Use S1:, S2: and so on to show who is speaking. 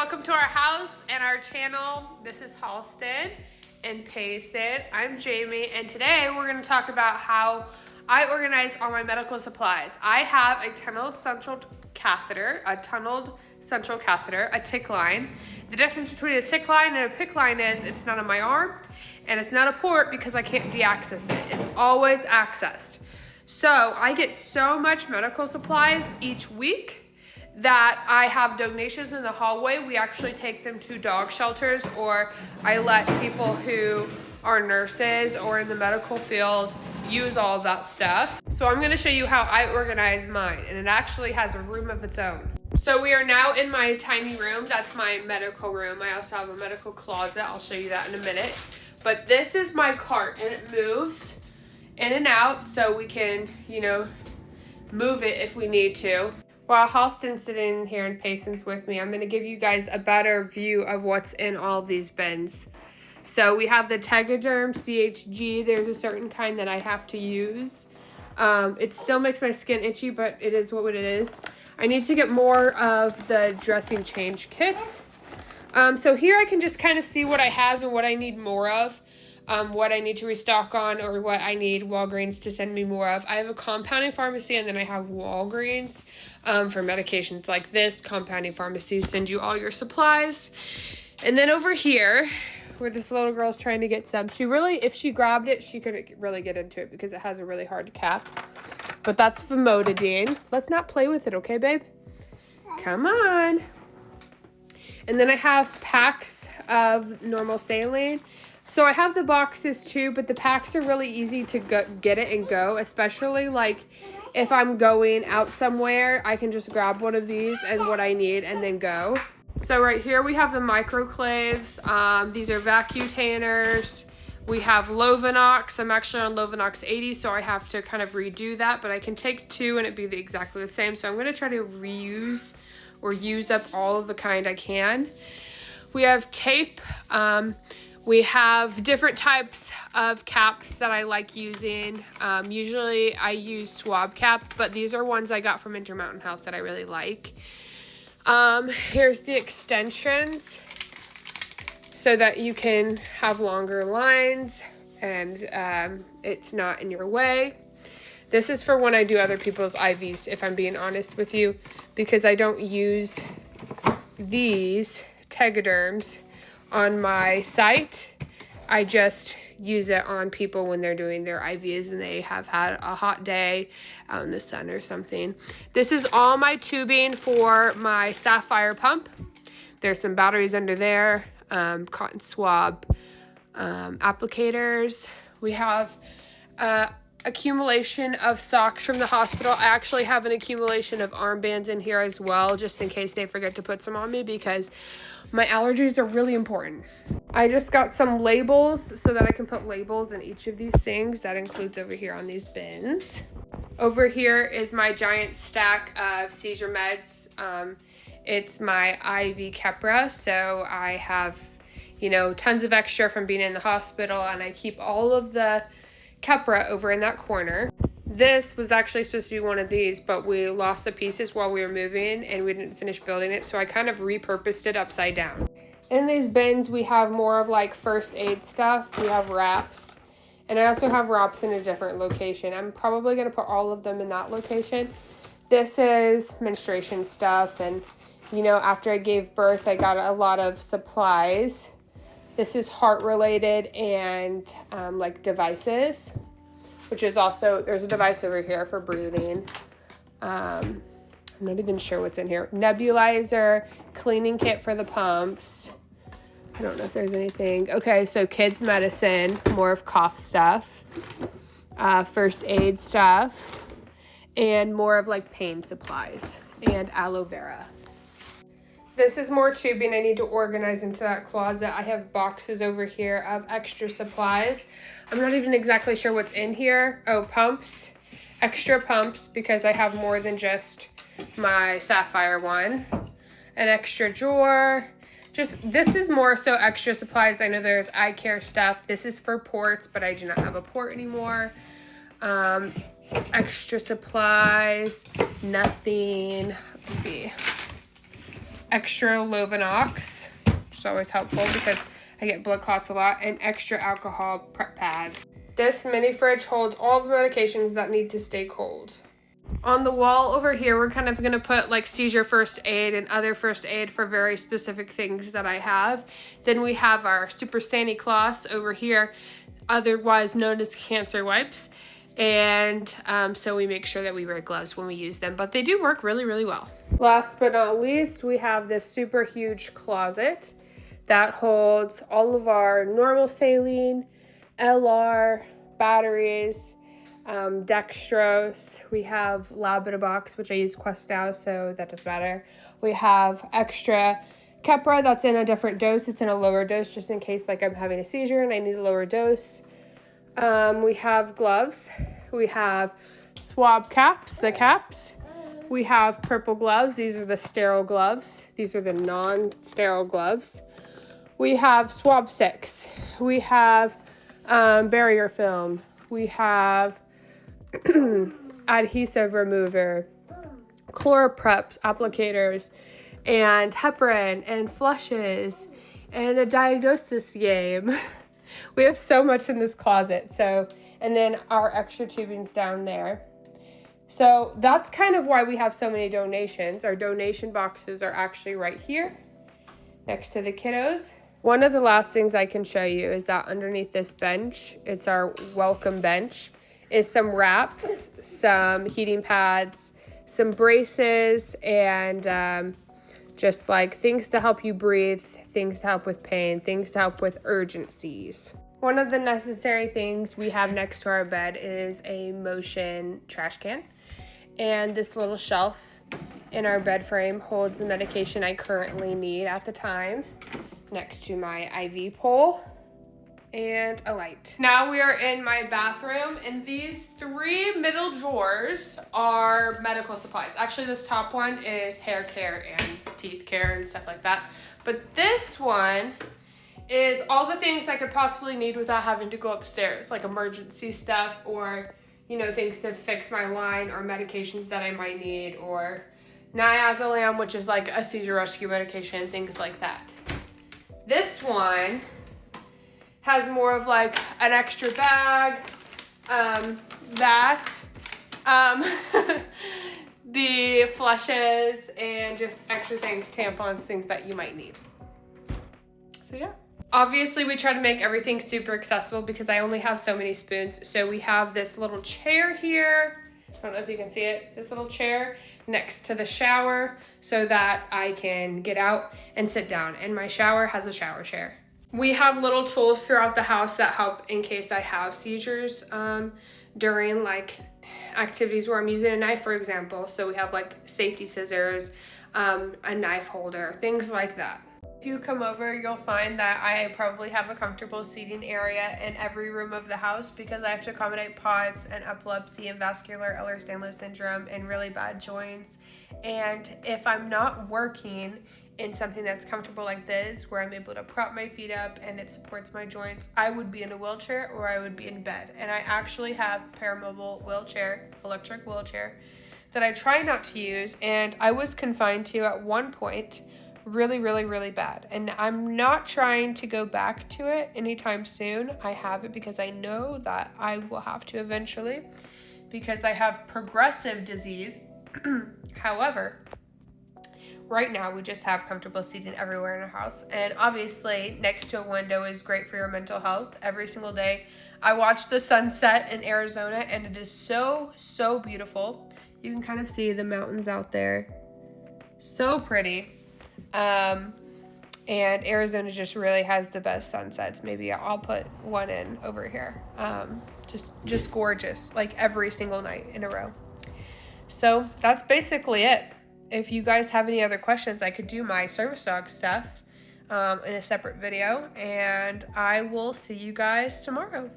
S1: welcome to our house and our channel. This is Halston and Payson. I'm Jamie, and today we're going to talk about how I organize all my medical supplies. I have a tunneled central catheter, a tick line. The difference between a tick line and a PICC line is it's not on my arm and it's not a port because I can't de-access it. It's always accessed. So I get so much medical supplies each week that I have donations in the hallway. We actually take them to dog shelters, or I let people who are nurses or in the medical field use all of that stuff. So I'm gonna show you how I organize mine, and it actually has a room of its own. So we are now in my tiny room. That's my medical room. I also have a medical closet. I'll show you that in a minute. But this is my cart, and it moves in and out so we can, move it if we need to. While Halston's sitting here and Payson's with me, I'm going to give you guys a better view of what's in all of these bins. So we have the Tegaderm CHG. There's a certain kind that I have to use. It still makes my skin itchy, but it is what it is. I need to get more of the dressing change kits. So here I can just kind of see what I have and what I need more of. What I need to restock on, or what I need Walgreens to send me more of. I have a compounding pharmacy, and then I have Walgreens for medications like this. Compounding pharmacies send you all your supplies. And then over here, where this little girl's trying to get some, if she grabbed it, she could really get into it because it has a really hard cap. But that's famotidine. Let's not play with it, okay, babe? Come on. And then I have packs of normal saline. So I have the boxes too, but the packs are really easy to get it and go, especially like if I'm going out somewhere, I can just grab one of these and what I need and then go. So right here we have the microclaves. These are Vacutainers. We have Lovenox. I'm actually on Lovenox 80, so I have to kind of redo that, but I can take two and it'd be exactly the same. So I'm going to try to reuse or use up all of the kind I can. We have tape. We have different types of caps that I like using. Usually I use swab cap, but these are ones I got from Intermountain Health that I really like. Here's the extensions so that you can have longer lines and it's not in your way. This is for when I do other people's IVs, if I'm being honest with you, because I don't use these Tegaderms on my site. I just use it on people when they're doing their IVs and they have had a hot day out in the sun or something. This is all my tubing for my Sapphire pump. There's some batteries under there, cotton swab applicators. We have accumulation of socks from the hospital. I actually have an accumulation of armbands in here as well, just in case they forget to put some on me, because my allergies are really important. I just got some labels so that I can put labels in each of these things. That includes over here on these bins. Over here is my giant stack of seizure meds. It's my IV Keppra, so I have, tons of extra from being in the hospital, and I keep all of the Keppra over in that corner. This was actually supposed to be one of these, but we lost the pieces while we were moving and we didn't finish building it, so I kind of repurposed it upside down. In these bins, we have more of like first aid stuff. We have wraps, and I also have wraps in a different location. I'm probably going to put all of them in that location. This is menstruation stuff, and after I gave birth, I got a lot of supplies. This is heart related and like devices, which is also, there's a device over here for breathing. I'm not even sure what's in here. Nebulizer, cleaning kit for the pumps. I don't know if there's anything. Okay, so kids medicine, more of cough stuff, first aid stuff, and more of like pain supplies and aloe vera. This is more tubing I need to organize into that closet. I have boxes over here of extra supplies. I'm not even exactly sure what's in here. Oh, pumps. Extra pumps because I have more than just my Sapphire one. An extra drawer. This is more so extra supplies. I know there's eye care stuff. This is for ports, but I do not have a port anymore. Extra supplies. Nothing. Let's see. extra Lovenox, which is always helpful because I get blood clots a lot, and extra alcohol prep pads. This mini fridge holds all the medications that need to stay cold. On the wall over here, we're kind of going to put like seizure first aid and other first aid for very specific things that I have. Then we have our super Stanny cloths over here, otherwise known as cancer wipes. And so we make sure that we wear gloves when we use them, but they do work really, really well. Last but not least, we have this super huge closet that holds all of our normal saline, LR, batteries, dextrose. We have lab in a box, which I use Quest now, so that doesn't matter. We have extra Keppra that's in a different dose. It's in a lower dose just in case like I'm having a seizure and I need a lower dose. We have gloves. We have swab caps, the caps. We have purple gloves. These are the sterile gloves. These are the non-sterile gloves. We have swab sticks. We have barrier film. We have adhesive remover, chloropreps, applicators, and heparin, and flushes, and a diagnosis game. We have so much in this closet. So, and then our extra tubing's down there. So that's kind of why we have so many donations. Our donation boxes are actually right here next to the kiddos. One of the last things I can show you is that underneath this bench, it's our welcome bench, is some wraps, some heating pads, some braces, and just like things to help you breathe, things to help with pain, things to help with urgencies. One of the necessary things we have next to our bed is a motion trash can. And this little shelf in our bed frame holds the medication I currently need at the time, next to my IV pole and a light. Now we are in my bathroom, and these three middle drawers are medical supplies. Actually, this top one is hair care and teeth care and stuff like that. But this one is all the things I could possibly need without having to go upstairs, like emergency stuff, or, you know, things to fix my line, or medications that I might need, or Niazolam, which is like a seizure rescue medication, things like that. This one has more of like an extra bag, the flushes, and just extra things, tampons, things that you might need. So yeah. Obviously, we try to make everything super accessible because I only have so many spoons. So we have this little chair here. I don't know if you can see it. This little chair next to the shower so that I can get out and sit down. And my shower has a shower chair. We have little tools throughout the house that help in case I have seizures during like activities where I'm using a knife, for example. So we have like safety scissors, a knife holder, things like that. If you come over, you'll find that I probably have a comfortable seating area in every room of the house because I have to accommodate POTS and epilepsy and vascular Ehlers-Danlos syndrome and really bad joints. And if I'm not working in something that's comfortable like this, where I'm able to prop my feet up and it supports my joints, I would be in a wheelchair or I would be in bed. And I actually have a paramobile wheelchair, electric wheelchair, that I try not to use, and I was confined to at one point really, really, really bad. And I'm not trying to go back to it anytime soon. I have it because I know that I will have to eventually because I have progressive disease. However, right now we just have comfortable seating everywhere in our house. And obviously next to a window is great for your mental health. Every single day I watch the sunset in Arizona and it is so, so beautiful. You can kind of see the mountains out there. So pretty. And Arizona just really has the best sunsets. Maybe I'll put one in over here. Just gorgeous, like every single night in a row. So that's basically it. If you guys have any other questions, I could do my service dog stuff in a separate video, and I will see you guys tomorrow.